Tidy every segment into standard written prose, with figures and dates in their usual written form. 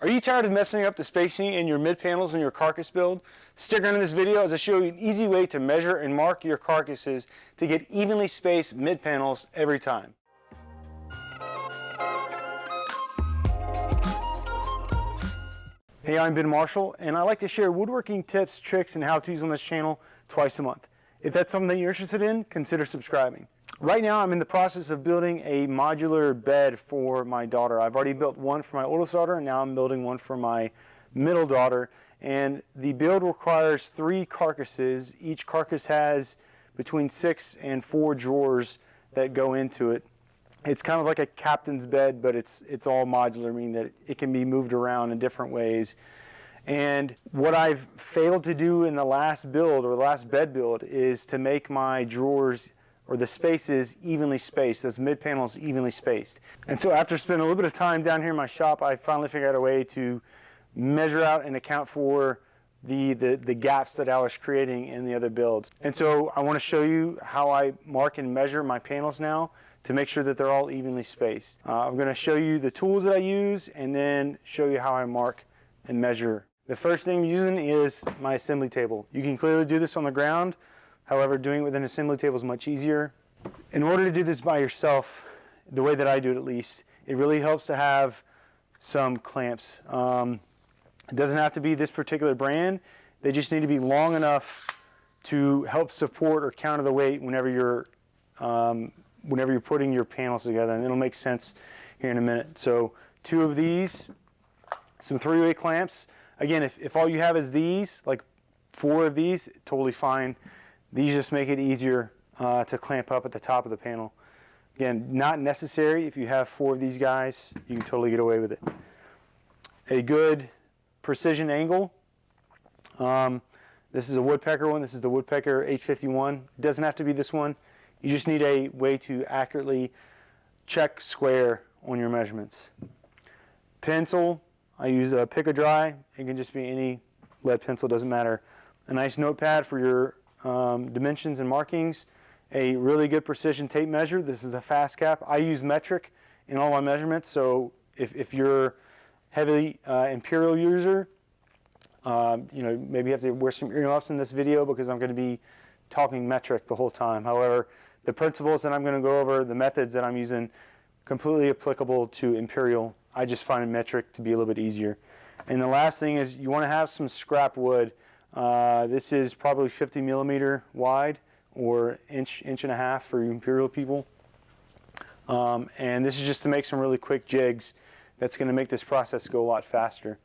Are you tired of messing up the spacing in your mid panels in your carcass build? Stick around in this video as I show you an easy way to measure and mark your carcasses to get evenly spaced mid panels every time. Hey, I'm Ben Marshall, and I like to share woodworking tips, tricks, and how-tos on this channel twice a month. If that's something that you're interested in, consider subscribing. Right now, I'm in the process of building a modular bed for my daughter. I've already built one for my oldest daughter, and now I'm building one for my middle daughter. And the build requires 3 carcasses. Each carcass has between 6 and 4 drawers that go into it. It's kind of like a captain's bed, but it's all modular, meaning that it can be moved around in different ways. And what I've failed to do in the last build, or the last bed build, is to make my drawers or the spaces evenly spaced, those mid panels evenly spaced. And so after spending a little bit of time down here in my shop, I finally figured out a way to measure out and account for the gaps that I was creating in the other builds. And so I want to show you how I mark and measure my panels now to make sure that they're all evenly spaced. I'm going to show you the tools that I use and then show you how I mark and measure. The first thing I'm using is my assembly table. You can clearly do this on the ground. However, doing it with an assembly table is much easier. In order to do this by yourself, the way that I do it at least, it really helps to have some clamps. It doesn't have to be this particular brand. They just need to be long enough to help support or counter the weight whenever you're putting your panels together, and it'll make sense here in a minute. So 2 of these, some 3-way clamps. Again, if all you have is these, like 4 of these, totally fine. These just make it easier to clamp up at the top of the panel. Again, not necessary. If you have 4 of these guys, you can totally get away with it. A good precision angle. This is a woodpecker one. This is the woodpecker 851. It doesn't have to be this one. You just need a way to accurately check square on your measurements. Pencil, I use a Pick a Dry. It can just be any lead pencil, doesn't matter. A nice notepad for your dimensions and markings. A really good precision tape measure. This is a fast cap. I use metric in all my measurements, so if you're heavily imperial user, maybe you have to wear some earmuffs in this video because I'm going to be talking metric the whole time. However, the principles that I'm going to go over, the methods that I'm using, completely applicable to imperial. I just find metric to be a little bit easier. And the last thing is you want to have some scrap wood. This is probably 50 millimeter wide, or inch and a half for you imperial people. And this is just to make some really quick jigs. That's going to make this process go a lot faster.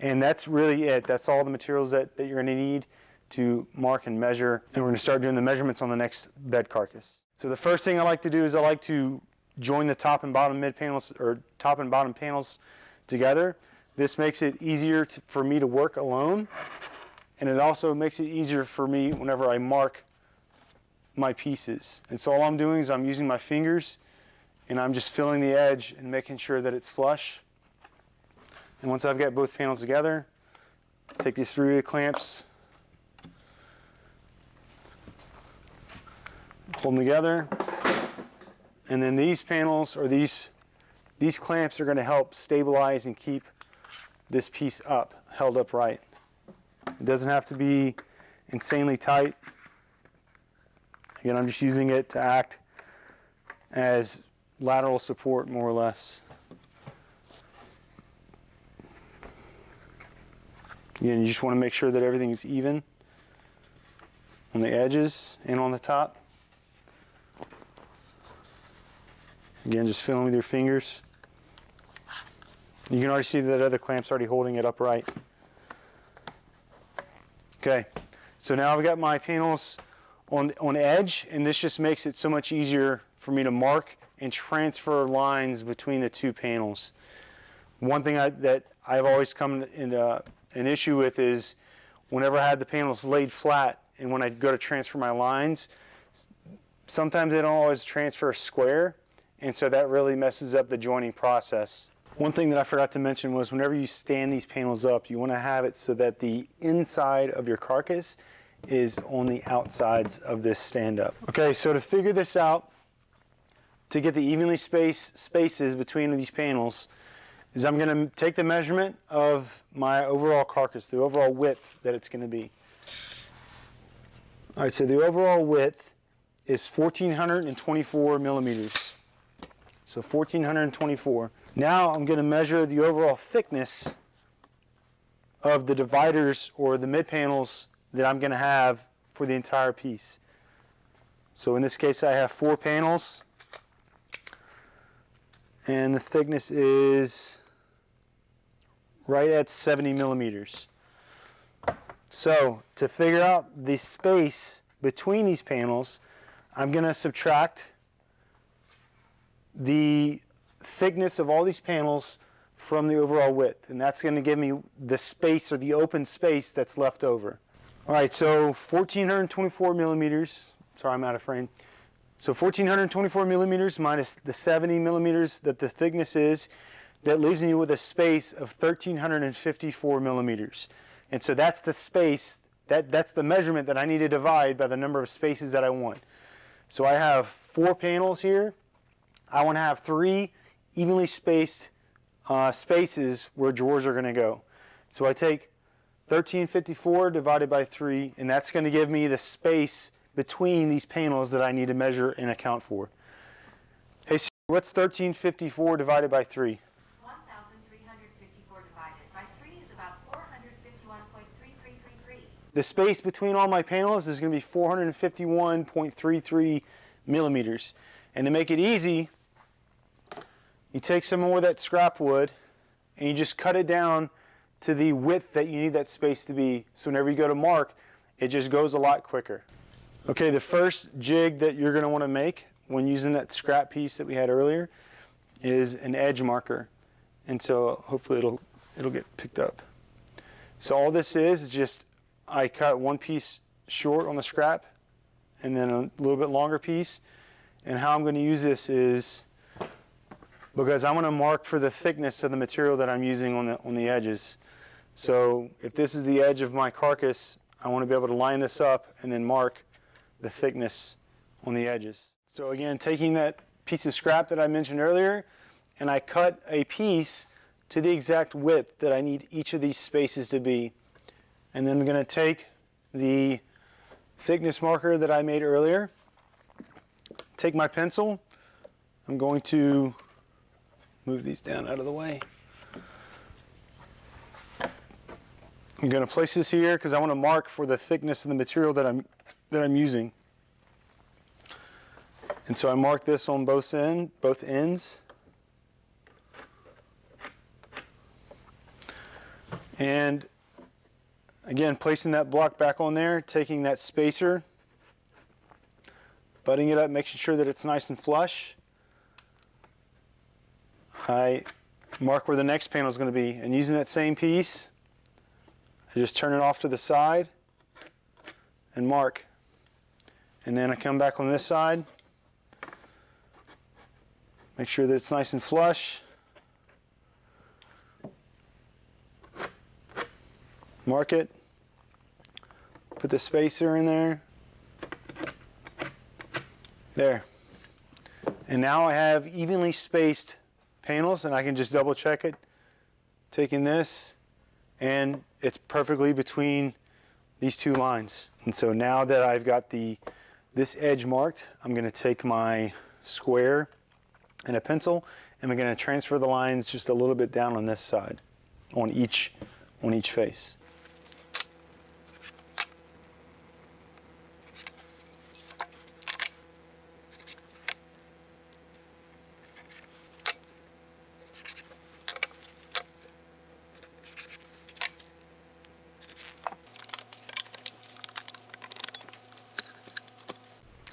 And that's really it. That's all the materials that you're going to need to mark and measure. And we're going to start doing the measurements on the next bed carcass. So the first thing I like to do is I like to join the top and bottom mid panels, or top and bottom panels together. This makes it easier for me to work alone. And it also makes it easier for me whenever I mark my pieces. And so all I'm doing is I'm using my fingers and I'm just filling the edge and making sure that it's flush. And once I've got both panels together, take these 3-way clamps, hold them together, and then these panels, or these clamps, are going to help stabilize and keep this piece held upright. It doesn't have to be insanely tight. Again, I'm just using it to act as lateral support, more or less. Again, you just want to make sure that everything is even on the edges and on the top. Again, just filling with your fingers. You can already see that other clamp's already holding it upright. Okay, so now I've got my panels on edge, and this just makes it so much easier for me to mark and transfer lines between the 2 panels. One thing that I've always come into an issue with is whenever I had the panels laid flat and when I go to transfer my lines, sometimes they don't always transfer square, and so that really messes up the joining process. One thing that I forgot to mention was whenever you stand these panels up, you want to have it so that the inside of your carcass is on the outsides of this stand-up. Okay, so to figure this out, to get the evenly spaced spaces between these panels, is I'm going to take the measurement of my overall carcass, the overall width that it's going to be. All right, so the overall width is 1,424 millimeters. So 1,424. Now I'm going to measure the overall thickness of the dividers or the mid panels that I'm going to have for the entire piece. So in this case I have 4 panels, and the thickness is right at 70 millimeters. So to figure out the space between these panels, I'm going to subtract the thickness of all these panels from the overall width, and that's going to give me the space, or the open space, that's left over. All right, so 1,424 millimeters, sorry I'm out of frame. So 1,424 millimeters minus the 70 millimeters that the thickness is, that leaves me with a space of 1,354 millimeters. And so that's the space, that's the measurement that I need to divide by the number of spaces that I want. So I have 4 panels here. I want to have 3 evenly spaced spaces where drawers are going to go. So I take 1,354 divided by 3, and that's going to give me the space between these panels that I need to measure and account for. Hey, Siri, what's 1,354 divided by 3? 1,354 divided by 3 is about 451.3333. The space between all my panels is going to be 451.33 millimeters. And to make it easy, you take some more of that scrap wood and you just cut it down to the width that you need that space to be. So whenever you go to mark, it just goes a lot quicker. Okay, the first jig that you're going to want to make when using that scrap piece that we had earlier is an edge marker. And so hopefully it'll get picked up. So all this is just, I cut one piece short on the scrap and then a little bit longer piece. And how I'm going to use this is, because I'm going to mark for the thickness of the material that I'm using on the edges. So if this is the edge of my carcass, I want to be able to line this up and then mark the thickness on the edges. So again, taking that piece of scrap that I mentioned earlier, and I cut a piece to the exact width that I need each of these spaces to be. And then I'm going to take the thickness marker that I made earlier, take my pencil, I'm going to move these down out of the way. I'm going to place this here because I want to mark for the thickness of the material that I'm using. And so I mark this on both ends. And again, placing that block back on there, taking that spacer, butting it up, making sure that it's nice and flush. I mark where the next panel is going to be, and using that same piece, I just turn it off to the side and mark. And then I come back on this side, make sure that it's nice and flush. Mark it, put the spacer in there. There. And now I have evenly spaced panels, and I can just double check it, taking this, and it's perfectly between these 2 lines. And so now that I've got this edge marked, I'm going to take my square and a pencil, and I'm going to transfer the lines just a little bit down on this side, on each face.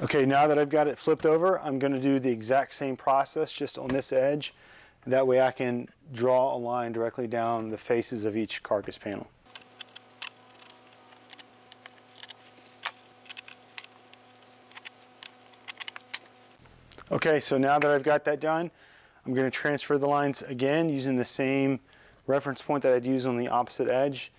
Okay, now that I've got it flipped over, I'm going to do the exact same process just on this edge. That way I can draw a line directly down the faces of each carcass panel. Okay, so now that I've got that done, I'm going to transfer the lines again using the same reference point that I'd use on the opposite edge.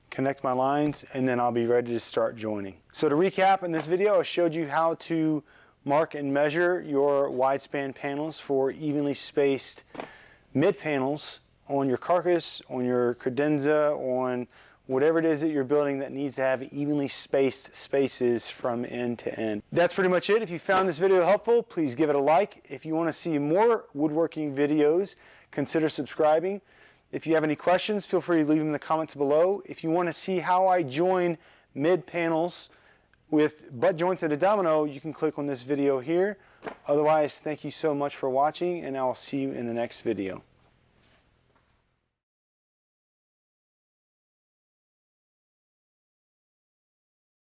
Connect my lines, and then I'll be ready to start joining. So to recap, in this video I showed you how to mark and measure your wide span panels for evenly spaced mid panels on your carcass, on your credenza, on whatever it is that you're building that needs to have evenly spaced spaces from end to end. That's pretty much it. If you found this video helpful, please give it a like. If you want to see more woodworking videos, consider subscribing. If you have any questions, feel free to leave them in the comments below. If you want to see how I join mid panels with butt joints at a domino, you can click on this video here. Otherwise, thank you so much for watching, and I'll see you in the next video.